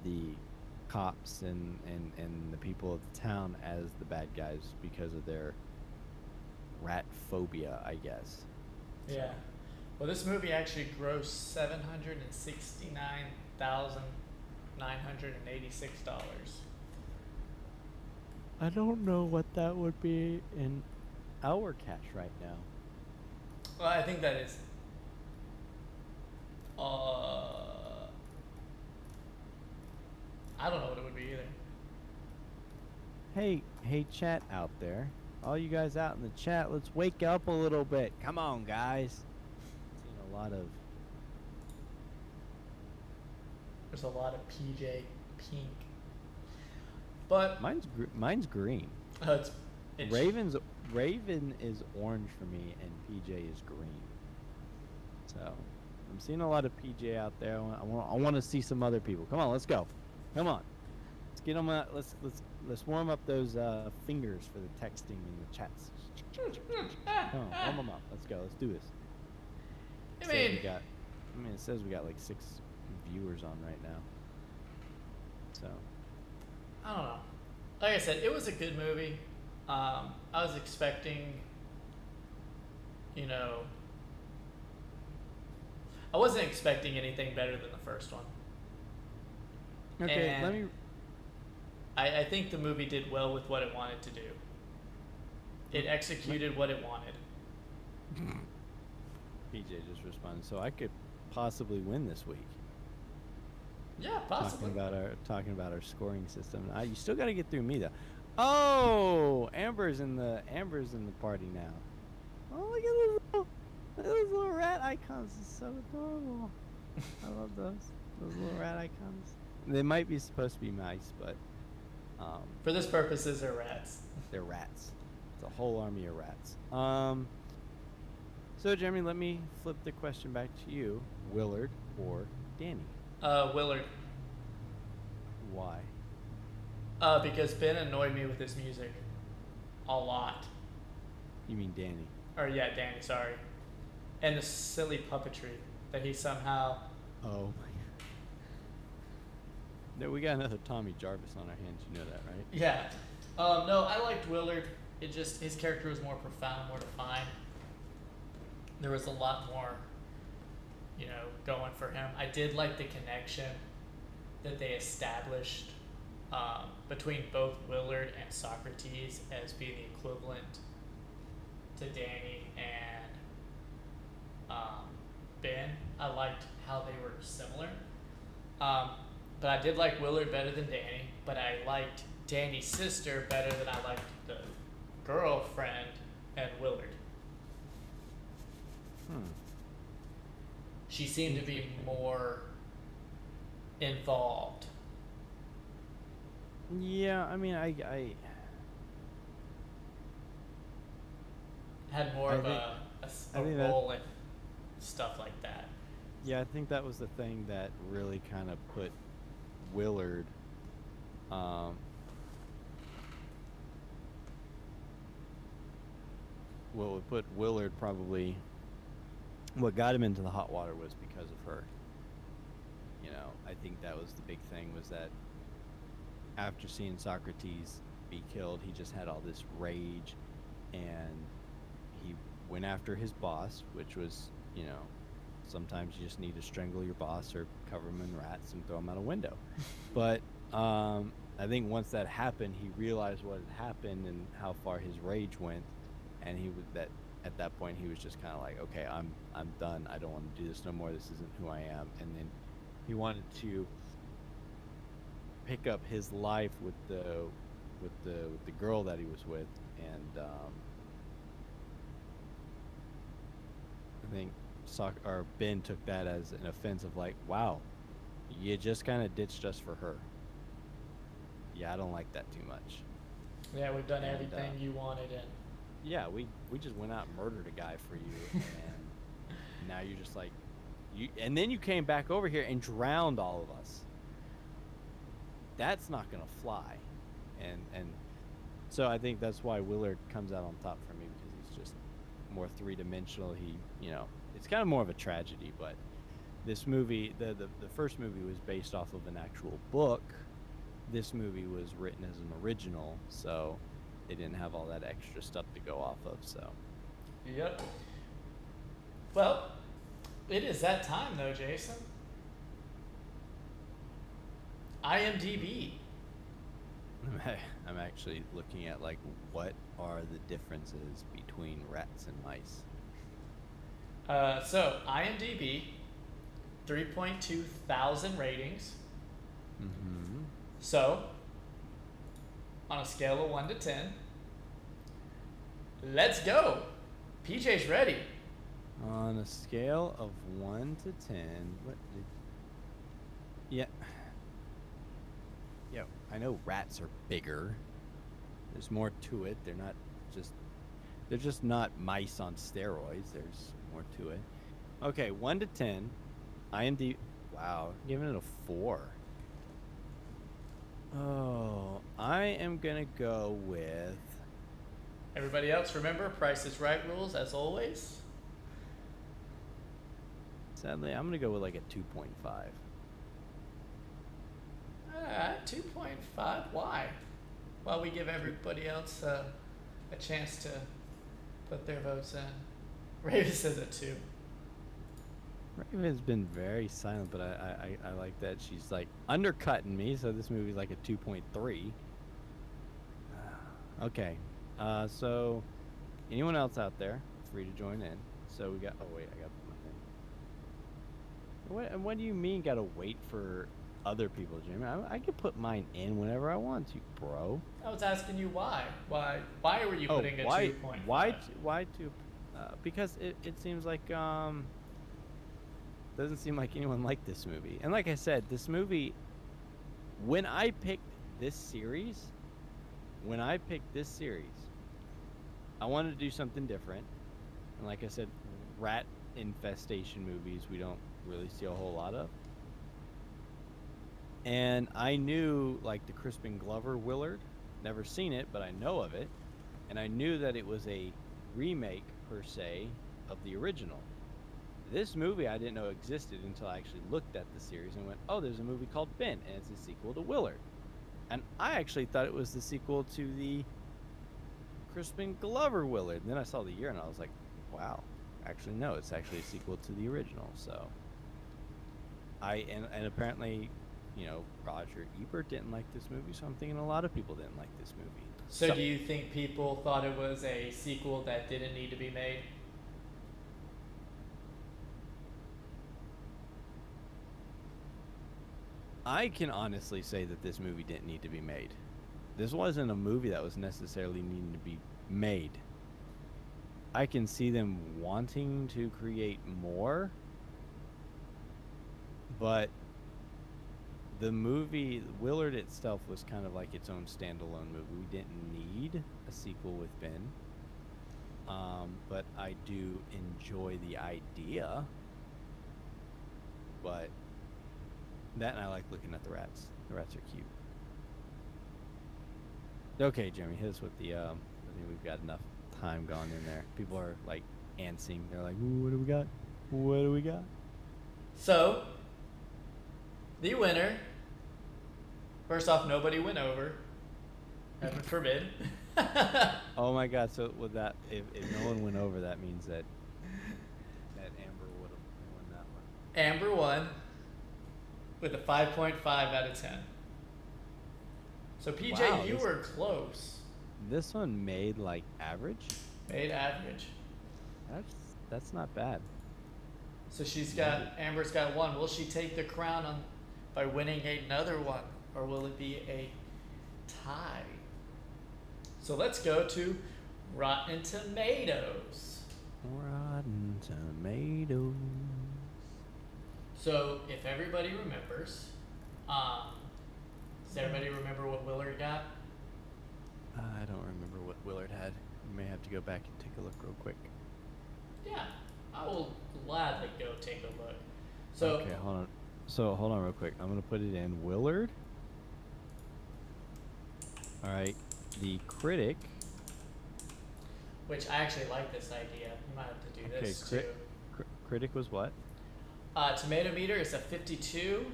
the cops and the people of the town as the bad guys because of their rat phobia, I guess. Yeah. So. Well, this movie actually grossed $769,986. I don't know what that would be in our cash right now. Well, I think that is. I don't know what it would be either. Hey, chat out there. All you guys out in the chat, let's wake up a little bit. Come on, guys. Seen a lot of. There's a lot of PJ pink. But mine's green. It's Raven is orange for me, and PJ is green. So I'm seeing a lot of PJ out there. I want to see some other people. Come on, let's go. Come on, let's get them. Let's warm up those fingers for the texting and the chats. Come on, warm them up. Let's go. Let's do this. It says we got like 6 viewers on right now. So I don't know. Like I said, it was a good movie. I was expecting, you know, I wasn't expecting anything better than the first one. Okay, and I think the movie did well with what it wanted to do. It executed what it wanted. PJ just responded, so I could possibly win this week. Yeah, possibly. Talking about our scoring system. You still got to get through me though. Oh, Amber's in the party now. Oh, look at those little rat icons. It's so adorable. I love those little rat icons. They might be supposed to be mice, but for this purposes, they're rats. They're rats. It's a whole army of rats. So Jeremy, let me flip the question back to you: Willard or Danny? Willard. Why? Because Ben annoyed me with his music a lot. You mean Danny? Or yeah, Danny, sorry. And the silly puppetry that he somehow. Oh my God. We got another Tommy Jarvis on our hands. You know that, right? Yeah. No, I liked Willard. His character was more profound, more defined. There was a lot more, you know, going for him. I did like the connection that they established between both Willard and Socrates as being the equivalent to Danny and Ben. I liked how they were similar. But I did like Willard better than Danny, but I liked Danny's sister better than I liked the girlfriend and Willard. She seemed to be more involved Yeah, I mean, Had more I of think I a think that role in stuff like that. yeah, I think that was the thing that really kind of put Willard, um, well, it put Willard probably what got him into the hot water was because of her. I think that was the big thing was that after seeing Socrates be killed, he just had all this rage and he went after his boss, which was, sometimes you just need to strangle your boss or cover him in rats and throw him out a window. But I think once that happened, he realized what had happened and how far his rage went, and he was that at that point he was just kind of like, okay, I'm done. I don't want to do this no more. This isn't who I am. And then he wanted to pick up his life with the girl that he was with, and I think or Ben took that as an offense of like, wow, you just kind of ditched us for her. Yeah, I don't like that too much. Yeah, we've done And everything you wanted, and yeah, we just went out and murdered a guy for you, and now you're just like and then you came back over here and drowned all of us. That's not gonna fly, and so I think that's why Willard comes out on top for me because he's just more three dimensional. It's kind of more of a tragedy, but this movie, the first movie was based off of an actual book. This movie was written as an original, so they didn't have all that extra stuff to go off of. So yep. Well, it is that time though, Jason. IMDb. I'm actually looking at like what are the differences between rats and mice. So IMDb, 3.2 thousand ratings. Mm-hmm. So, on a scale of 1 to 10, let's go. PJ's ready. On a scale of 1 to 10, yeah. Yo, I know rats are bigger. There's more to it. They're just not mice on steroids. There's more to it. Okay, 1 to 10. IMDb. Wow, giving it a 4. Oh, I am gonna go with. Everybody else, remember, Price is Right rules as always. Sadly, I'm gonna go with like a 2.5. 2.5. Why? While we give everybody else a chance to put their votes in. Raven says a 2. Raven's been very silent, but I like that she's like undercutting me. So this movie's like a 2.3. Okay, so anyone else out there, free to join in. So we got. Oh wait, I got to put my thing. What do you mean? Got to wait for other people, Jimmy? I can put mine in whenever I want to, bro. I was asking you why. Why were you putting a 2.5? Why two? Because it seems like doesn't seem like anyone liked this movie. And like I said, this movie, when I picked this series, I wanted to do something different. And like I said, rat infestation movies we don't really see a whole lot of. And I knew like the Crispin Glover Willard, never seen it, but I know of it. And I knew that it was a remake per se of the original. This movie I didn't know existed until I actually looked at the series and went, oh, there's a movie called Ben, and it's a sequel to Willard. And I actually thought it was the sequel to the Crispin Glover Willard. And then I saw the year and I was like, wow, actually no, it's actually a sequel to the original. So and apparently, Roger Ebert didn't like this movie, so I'm thinking a lot of people didn't like this movie. So do you think people thought it was a sequel that didn't need to be made? I can honestly say that this movie didn't need to be made. This wasn't a movie that was necessarily needing to be made. I can see them wanting to create more, but the movie Willard itself was kind of like its own standalone movie. We didn't need a sequel with Ben, but I do enjoy the idea. But that, and I like looking at the rats. The rats are cute. Okay, Jimmy, hit us with the. I think we've got enough time gone in there. People are like antsing. They're like, "Ooh, what do we got? What do we got?" So, the winner. First off, nobody went over. Heaven forbid. Oh my God! So with that, if no one went over, that means that Amber would have won that one. Amber won with a 5.5 out of 10. So PJ, Wow, you were close. This one made like average. Made average. That's not bad. So Amber's got one. Will she take the crown by winning another one, or will it be a tie? So let's go to Rotten Tomatoes. Rotten Tomatoes. So if everybody remembers, does everybody remember what Willard got? I don't remember what Willard had. You may have to go back and take a look real quick. Yeah, I will gladly go take a look. So okay, hold on. So hold on real quick. I'm gonna put it in Willard. All right, the critic. Which I actually like this idea. You might have to do this too. Critic was what? Tomato meter is a 52.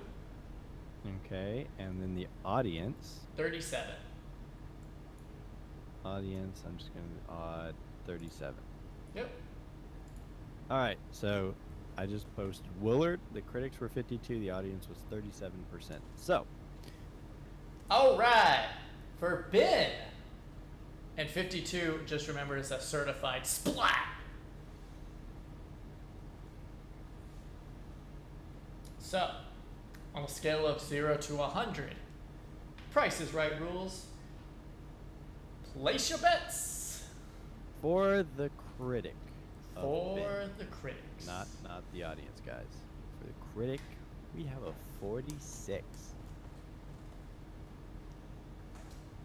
Okay, and then the audience. 37. Audience, I'm just gonna 37. Yep. All right, so I just posted Willard. The critics were 52. The audience was 37%. So. All right, for Ben. And 52, just remember, is a certified splat. So, on a scale of 0 to 100, Price is Right rules. Place your bets. For the critic. For the critics. Not the audience, guys. For the critic, we have a 46.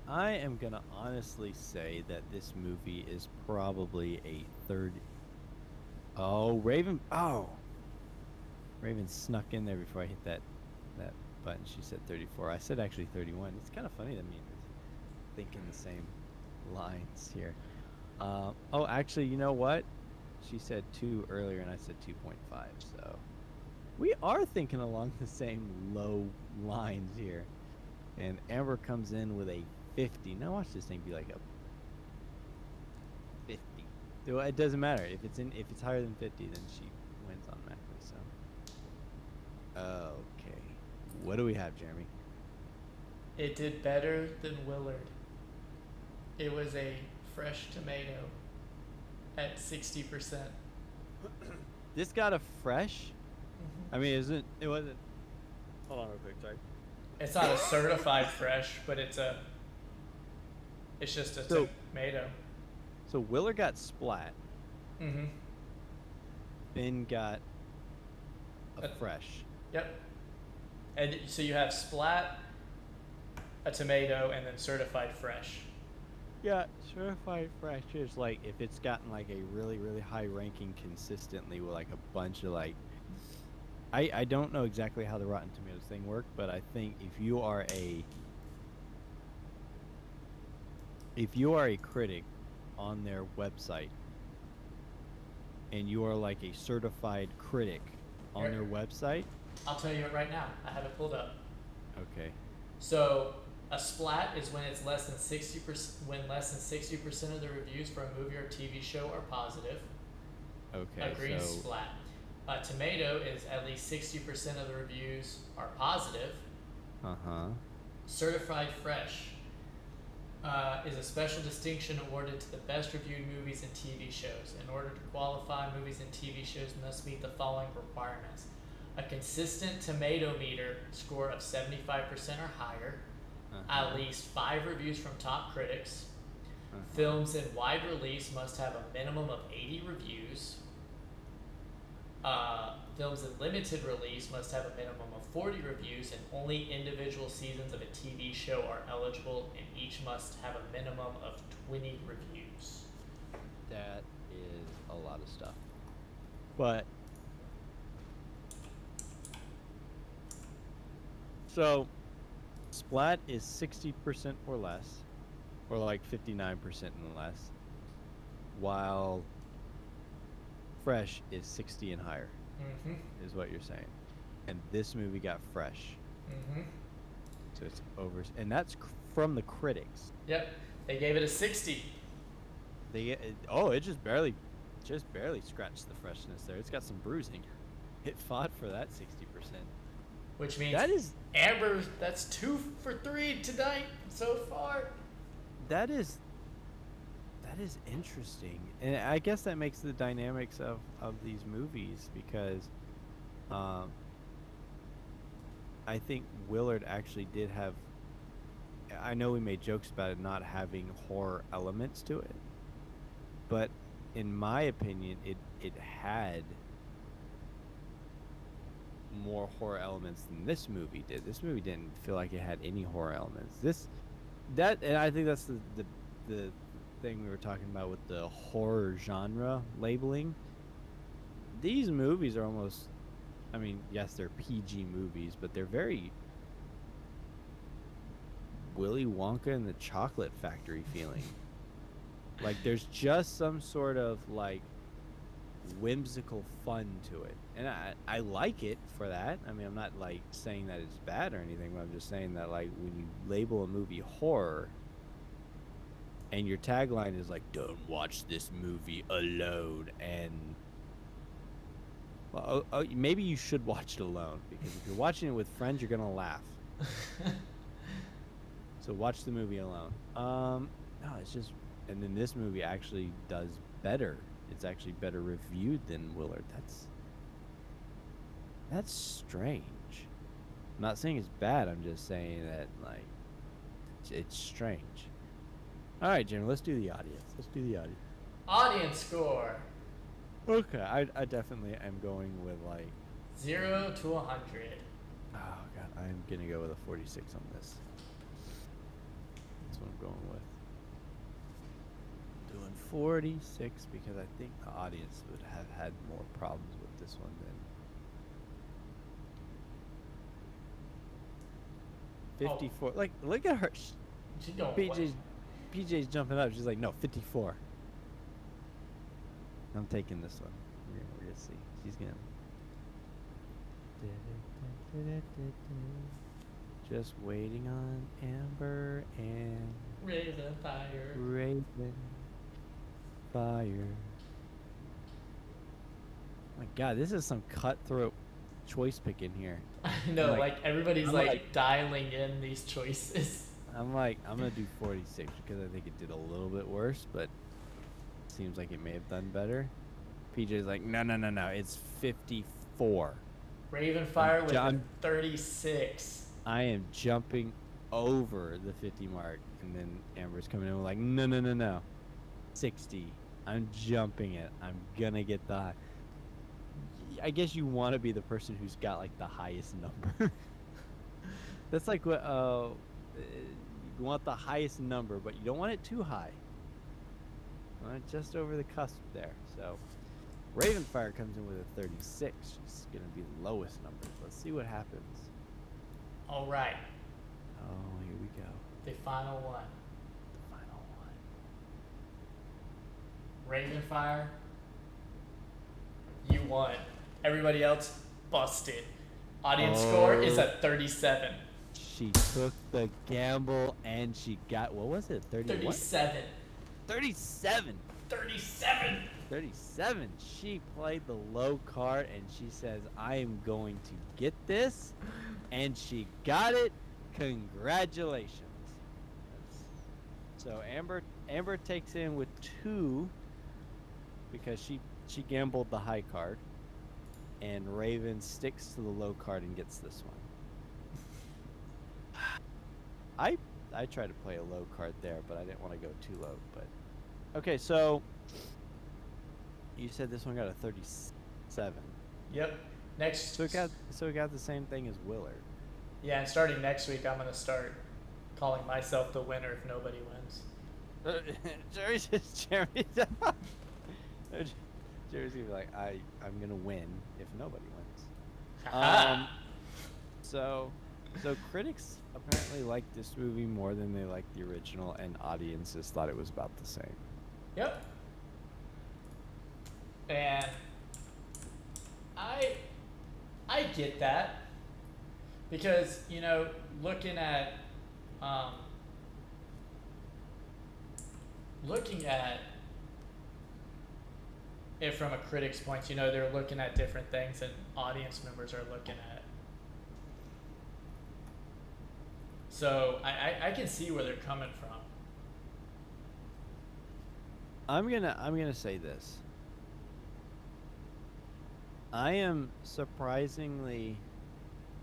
I am going to honestly say that this movie is probably a 30. Oh, Raven. Oh. Raven snuck in there before I hit that button. She said 34. I said actually 31. It's kind of funny to me. Thinking the same lines here. Oh, actually, you know what? She said 2 earlier, and I said 2.5. So we are thinking along the same low lines here. And Amber comes in with a 50. Now watch this thing be like a 50. So it doesn't matter if it's higher than 50, then she wins automatically. So okay, what do we have, Jeremy? It did better than Willard. It was a fresh tomato at 60%. This got a fresh. I mean, it wasn't. Hold on, real quick. Sorry. It's not a certified fresh, but it's just a tomato. So Willard got splat. Mm-hmm. Ben got a fresh. Yep. And so you have splat, a tomato, and then certified fresh. Yeah, certified fresh is like if it's gotten like a really, really high ranking consistently with like a bunch of like. I don't know exactly how the Rotten Tomatoes thing worked, but I think if you are a critic on their website and you are like a certified critic on their website. I'll tell you it right now. I have it pulled up. Okay. So a splat is when it's less than 60%. When less than 60% of the reviews for a movie or TV show are positive. Okay. A green splat. A tomato is at least 60% of the reviews are positive. Certified fresh is a special distinction awarded to the best reviewed movies and TV shows. In order to qualify, movies and TV shows must meet the following requirements: a consistent tomato meter score of 75% or higher, at least 5 reviews from top critics, films in wide release must have a minimum of 80 reviews, films in limited release must have a minimum of 40 reviews, and only individual seasons of a TV show are eligible, and each must have a minimum of 20 reviews. That is a lot of stuff. But so Splat is 60% or less, or like 59% and less, while Fresh is 60 and higher. Is what you're saying. And this movie got Fresh. So it's over, and that's from the critics. Yep, they gave it a 60. It just barely scratched the freshness there. It's got some bruising. It fought for that 60%. Which means that is Amber. That's 2 for 3 tonight so far. That is interesting, and I guess that makes the dynamics of these movies, because I think Willard actually did have. I know we made jokes about it not having horror elements to it, but in my opinion, it had more horror elements than this movie did. This movie didn't feel like it had any horror elements. And I think that's the thing we were talking about with the horror genre labeling. These movies are almost, I mean, yes, they're PG movies, but they're very Willy Wonka and the Chocolate Factory feeling. Like there's just some sort of like whimsical fun to it, and I like it for that. I mean, I'm not like saying that it's bad or anything, but I'm just saying that like when you label a movie horror and your tagline is like, don't watch this movie alone, and well, maybe you should watch it alone, because if you're watching it with friends, you're gonna laugh. So watch the movie alone. No, it's just, and then this movie actually does better. It's actually better reviewed than Willard. That's strange. I'm not saying it's bad. I'm just saying that like it's strange. All right, Jim, let's do the audience. Audience score. Okay, I definitely am going with like 0 to 100. Oh god, I'm gonna go with a 46 on this. That's what I'm going with. Doing 46 because I think the audience would have had more problems with this one than 54. Oh. Like, look at her. She's going PJ's jumping up. She's like, no, 54. I'm taking this one. We're gonna see. She's gonna. Just waiting on Amber and Raven Fire. My God, this is some cutthroat choice picking here. I know, like everybody's like dialing in these choices. I'm gonna do 46 because I think it did a little bit worse, but seems like it may have done better. PJ's like, no, it's 54. Ravenfire with a 36. I am jumping over the 50 mark, and then Amber's coming in with like, no, 60. I'm jumping it. I'm gonna get the high. I guess you want to be the person who's got like the highest number. That's like what you want the highest number, but you don't want it too high. You want it just over the cusp there. So Ravenfire comes in with a 36. She's gonna be the lowest number. Let's see what happens. All right. Oh, here we go. The final one. Ravenfire, you won. Everybody else busted. Audience score is at 37. She took the gamble and she got, what was it? 37. 37. 37. 37. She played the low card and she says, I am going to get this. And she got it. Congratulations. So Amber takes in with 2 because she gambled the high card. And Raven sticks to the low card and gets this one. I tried to play a low card there, but I didn't want to go too low. But okay, so you said this one got a 37. Yep. Next, So it got the same thing as Willard. yeah, and starting next week, I'm gonna start calling myself the winner if nobody wins. Jerry's Jerry's gonna be like, I'm gonna win if nobody wins. Haha. So critics apparently liked this movie more than they liked the original, and audiences thought it was about the same. Yep. And I I get that because looking at um, looking at it from a critic's point, they're looking at different things, and audience members are looking at. So I can see where they're coming from. I'm gonna say this. I am surprisingly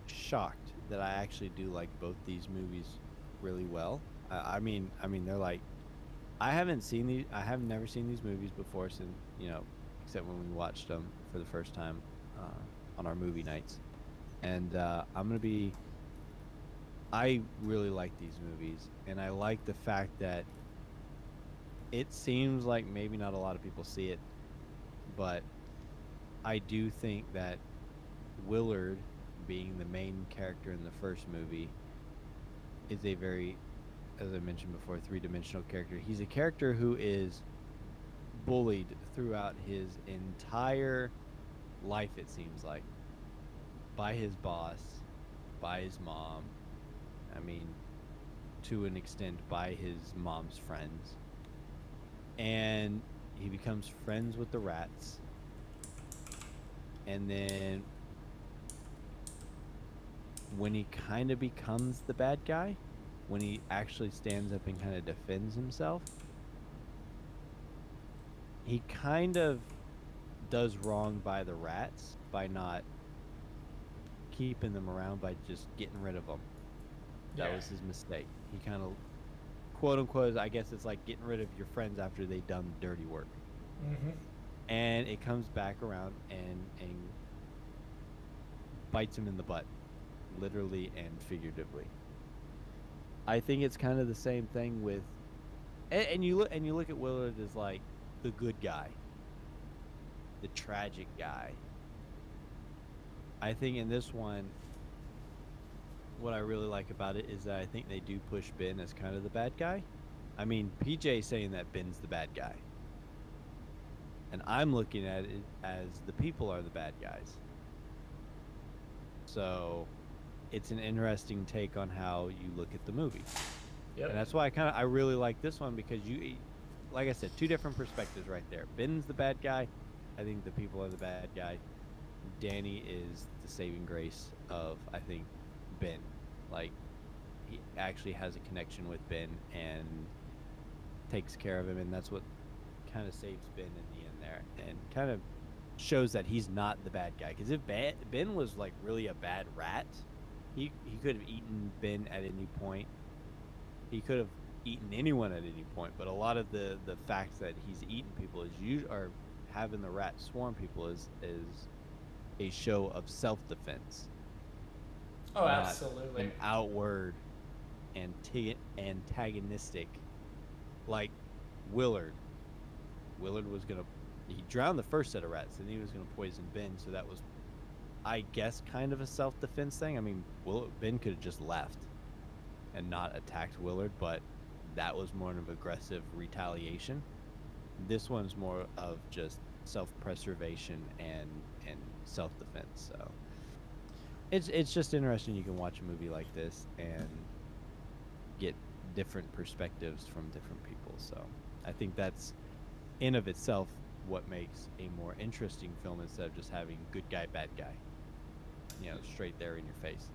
shocked that I actually do like both these movies really well. I mean, they're like, I haven't seen these. I have never seen these movies before, since except when we watched them for the first time on our movie nights. And I really like these movies, and I like the fact that it seems like maybe not a lot of people see it, but I do think that Willard, being the main character in the first movie, is a very, as I mentioned before, three-dimensional character. He's a character who is bullied throughout his entire life, it seems like, by his boss, by his mom. I mean, to an extent, by his mom's friends. And he becomes friends with the rats. And then when he kind of becomes the bad guy, when he actually stands up and kind of defends himself, he kind of does wrong by the rats by not keeping them around, by just getting rid of them. That was his mistake. He kind of, quote unquote, I guess it's like getting rid of your friends after they've done dirty work. Mm-hmm. And it comes back around and bites him in the butt, literally and figuratively. I think it's kind of the same thing with, and you look at Willard as like the good guy, the tragic guy. I think in this one, what I really like about it is that I think they do push Ben as kind of the bad guy. I mean, PJ saying that Ben's the bad guy, and I'm looking at it as the people are the bad guys. So it's an interesting take on how you look at the movie. Yep. And that's why I really like this one, because like I said, two different perspectives right there. Ben's the bad guy. I think the people are the bad guy. Danny is the saving grace of, I think, Ben. Like, he actually has a connection with Ben and takes care of him, and that's what kind of saves Ben in the end there, and kind of shows that he's not the bad guy. Because if Ben was like really a bad rat, he could have eaten Ben at any point. He could have eaten anyone at any point. But a lot of the facts that he's eaten people are having the rat swarm people is a show of self-defense. Oh, absolutely. An outward antagonistic, like Willard. Willard was gonna, he drowned the first set of rats, and he was gonna poison Ben. So that was, I guess, kind of a self-defense thing. I mean, Ben could have just left and not attacked Willard, but that was more of an aggressive retaliation. This one's more of just self-preservation and self-defense. So it's just interesting. You can watch a movie like this and get different perspectives from different people. So I think that's in of itself what makes a more interesting film, instead of just having good guy, bad guy, straight there in your face.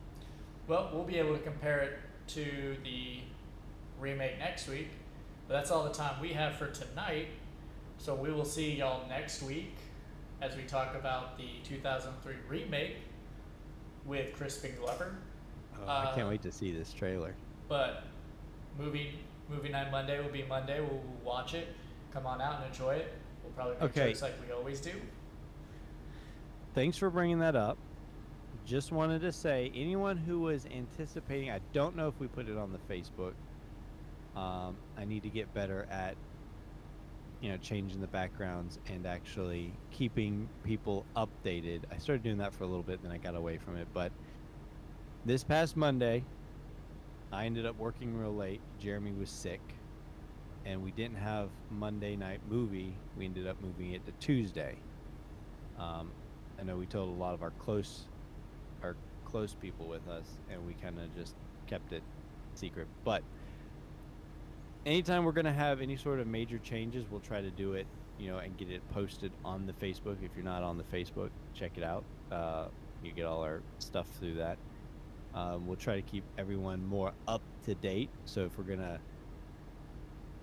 Well, we'll be able to compare it to the remake next week, but that's all the time we have for tonight. So we will see y'all next week as we talk about the 2003 remake with Crispin Glover. Oh, I can't wait to see this trailer. But movie night Monday will be Monday. We'll watch it, come on out and enjoy it. We'll probably make jokes like we always do. thanks for bringing that up. Just wanted to say, anyone who was anticipating, I don't know if we put it on the Facebook. I need to get better at, changing the backgrounds and actually keeping people updated. I started doing that for a little bit, then I got away from it. But this past Monday, I ended up working real late. Jeremy was sick, and we didn't have Monday night movie. We ended up moving it to Tuesday. I know we told a lot of our close people with us, and we kind of just kept it secret. But anytime we're going to have any sort of major changes, we'll try to do it, and get it posted on the Facebook. If you're not on the Facebook, check it out. You get all our stuff through that. We'll try to keep everyone more up to date. So if we're going to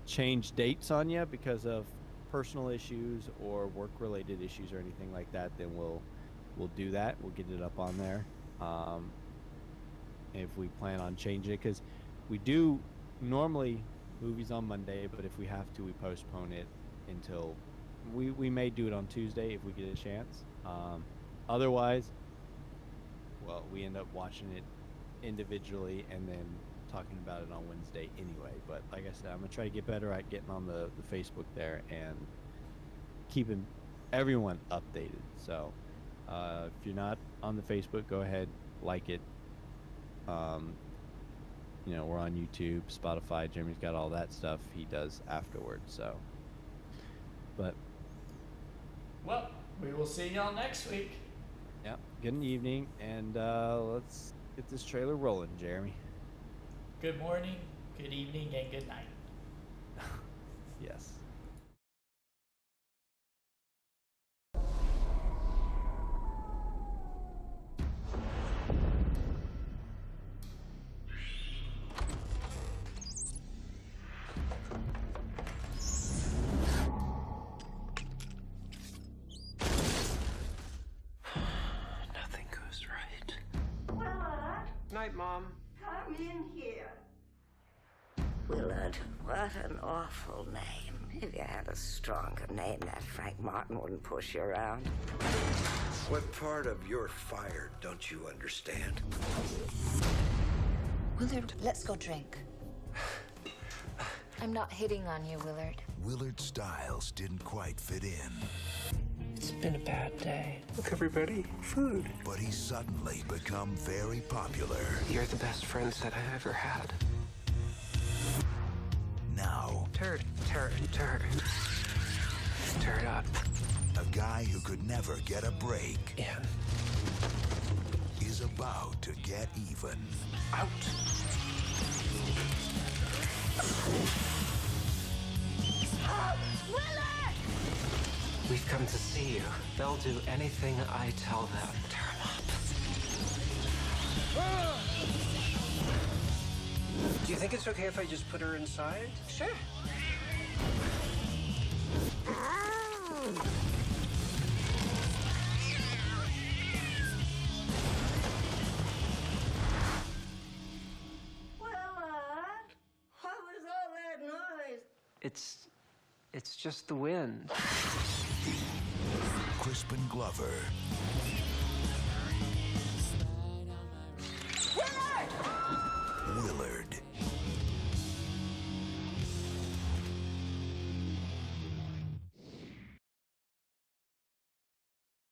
change dates on you because of personal issues or work-related issues or anything like that, then we'll do that. We'll get it up on there. If we plan on changing it, because we do normally movies on Monday, but if we have to, we postpone it until we may do it on Tuesday if we get a chance. Otherwise, well, we end up watching it individually and then talking about it on Wednesday anyway. But like I said, I'm gonna try to get better at getting on the Facebook there and keeping everyone updated. So if you're not on the Facebook, go ahead, like it. We're on YouTube, Spotify. Jeremy's got all that stuff he does afterwards. So, but well, we will see y'all next week. Yeah, good evening, and let's get this trailer rolling, Jeremy. Good morning, good evening, and good night. Yes. Nothing goes right. Willard, Night, Mom. come in here. Willard, what an awful name. If you had a stronger name, that Frank Martin wouldn't push you around. What part of "you're fired" don't you understand? Willard, let's go drink. I'm not hitting on you, Willard. Willard's styles didn't quite fit in, It's been a bad day. Look, everybody, food. but he's suddenly become very popular. You're the best friends that I've ever had. Now, Turd. Turd up. a guy who could never get a break In. is about to get even. Out. Willard! We've come to see you. They'll do anything I tell them. Tear 'em up. Do you think it's okay if I just put her inside? Sure. Willard, what was all that noise? It's just the wind. Crispin Glover, Willard! Willard.